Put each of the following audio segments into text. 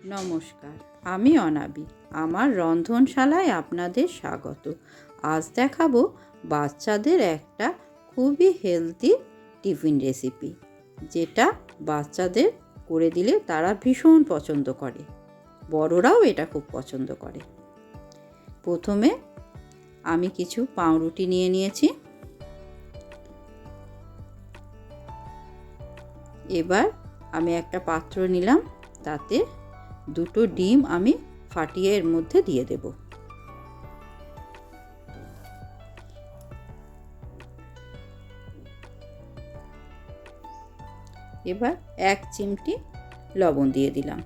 নমস্কার, আমি অনাবি। আমার রন্ধনশালায় আপনাদের স্বাগত। আজ দেখাবো বাচ্চাদের একটা খুবই হেলদি টিফিন রেসিপি, যেটা বাচ্চাদের করে দিলে তারা ভীষণ পছন্দ করে, বড়রাও এটা খুব পছন্দ করে। প্রথমে আমি কিছু পাউরুটি নিয়ে নিয়েছি। এবার আমি একটা পাত্র নিলাম, তাতে দুটো ডিম আমি ফাটিয়ে এর মধ্যে দিয়ে দেব। এবার 1 চিমটি লবণ দিয়ে দিলাম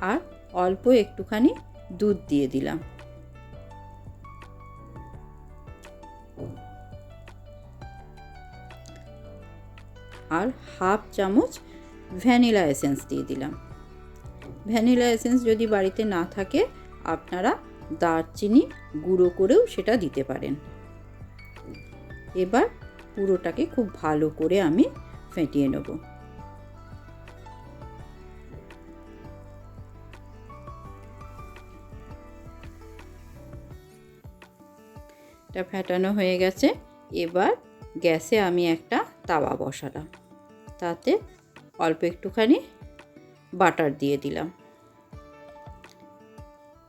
আর অল্প একটুখানি দুধ দিয়ে দিলাম। আর হাফ চামচ ভ্যানিলা এসেন্স দিয়ে দিলাম। ভ্যানিলা এসেন্স যদি বাড়িতে না থাকে, আপনারা দারচিনি গুঁড়ো করেও সেটা দিতে পারেন। এবার পুরোটাকে খুব ভালো করে আমি ফেটিয়ে নেব। এটা ফেটানো হয়ে গেছে। এবার গ্যাসে আমি একটা তাওয়া বসালাম, তাতে অল্প একটুখানি বাটার দিয়ে দিলাম।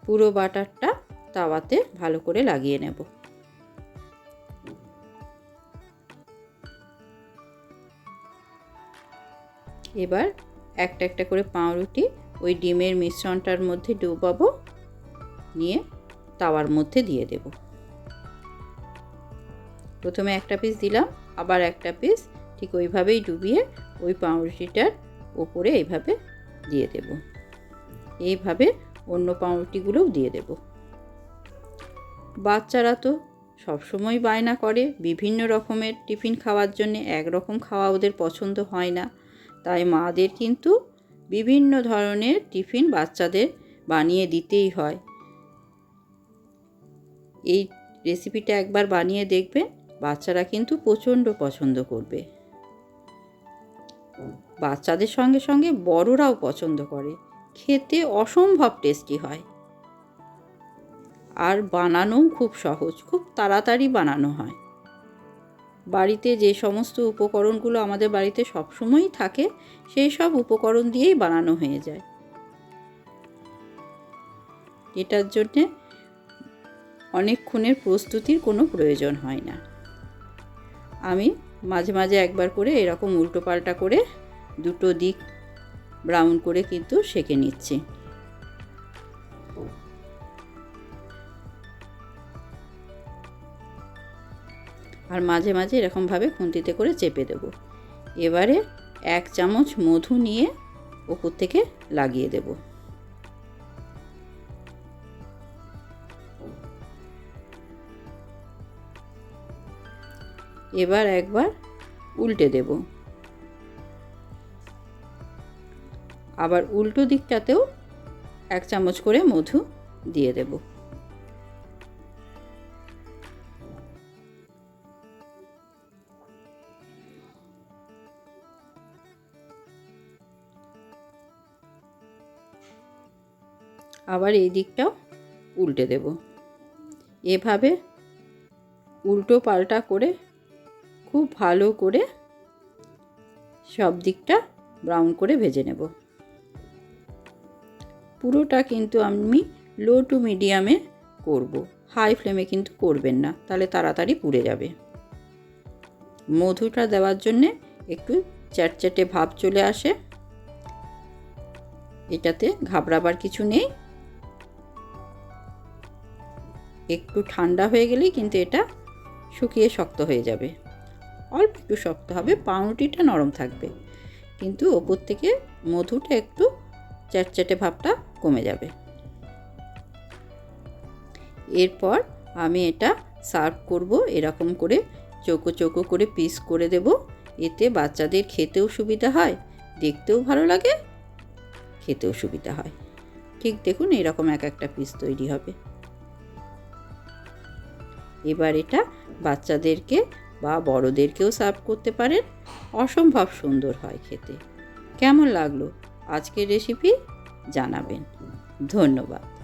পুরো বাটারটা তাওয়াতে ভালো করে লাগিয়ে নেব। এবার একটা একটা করে পাউরুটি ওই ডিমের মিশ্রণটার মধ্যে ডুবাবো, নিয়ে তাওয়ার মধ্যে দিয়ে দেব। প্রথমে একটা পিস দিলাম, আবার একটা পিস ঠিক ওইভাবেই ডুবিয়ে ওই পাউরুটিটার ওপরে এইভাবে দিয়ে দেব। এইভাবে অন্য পাউরুটিগুলোও দিয়ে দেব। বাচ্চারা তো সবসময় বায়না করে বিভিন্ন রকমের টিফিন খাওয়ার জন্য, একরকম খাওয়া ওদের পছন্দ হয় না। তাই মাদের কিন্তু বিভিন্ন ধরনের টিফিন বাচ্চাদের বানিয়ে দিতেই হয়। এই রেসিপিটা একবার বানিয়ে দেখবেন, বাচ্চারা কিন্তু প্রচণ্ড পছন্দ করবে। বাচ্চাদের সঙ্গে সঙ্গে বড়রাও পছন্দ করে। খেতে অসম্ভব টেস্টি হয়, আর বানানোও খুব সহজ, খুব তাড়াতাড়ি বানানো হয়। বাড়িতে যে সমস্ত উপকরণগুলো আমাদের বাড়িতে সবসময়ই থাকে, সেই সব উপকরণ দিয়েই বানানো হয়ে যায়। এটার জন্যে অনেকক্ষণের প্রস্তুতির কোনো প্রয়োজন হয় না। আমি মাঝে মাঝে একবার করে এরকম উল্টো পাল্টা করে দুটো দিক ব্রাউন করে কিন্তু সেঁকে নিচ্ছি। আর মাঝে মাঝে এরকমভাবে খুন্তিতে করে চেপে দেব। এবারে 1 চামচ মধু নিয়ে ওপর থেকে লাগিয়ে দেব। এবার একবার উল্টে দেব। আবার উল্টো দিকটাতেও 1 চামচ করে মধু দিয়ে দেব। আবার এই দিকটাও উল্টে দেব। এভাবে উল্টো পাল্টা করে খুব ভালো করে সব দিকটা ব্রাউন করে ভেজে নেব। পুরোটা কিন্তু আমি লো টু মিডিয়ামে করব, হাই ফ্লেমে কিন্তু করবেন না, তাহলে তাড়াতাড়ি পুড়ে যাবে। মধুটা দেওয়ার জন্যে একটু চ্যাটচ্যাটে ভাব চলে আসে। এটাতে ঘাবড়াবার কিছু নেই। একটু ঠান্ডা হয়ে গেলেই কিন্তু এটা শুকিয়ে শক্ত হয়ে যাবে। অল্প একটু শক্ত হবে, পাউরুটিটা নরম থাকবে, কিন্তু ওপর থেকে মধুটা একটু চ্যাটচ্যাটে ভাবটা কমে যাবে। এরপর আমি এটা সার্ভ করব। এরকম করে চৌকো চৌকো করে পিস করে দেব। এতে বাচ্চাদের খেতেও সুবিধা হয়, দেখতেও ভালো লাগে, খেতেও সুবিধা হয়। ঠিক দেখুন, এরকম এক একটা পিস তৈরি হবে। এবার এটা বাচ্চাদেরকে বা বড়দেরকেও সার্ভ করতে পারেন। অসম্ভব সুন্দর হয় খেতে। কেমন লাগলো আজকের রেসিপি? জানাবেন। ধন্যবাদ।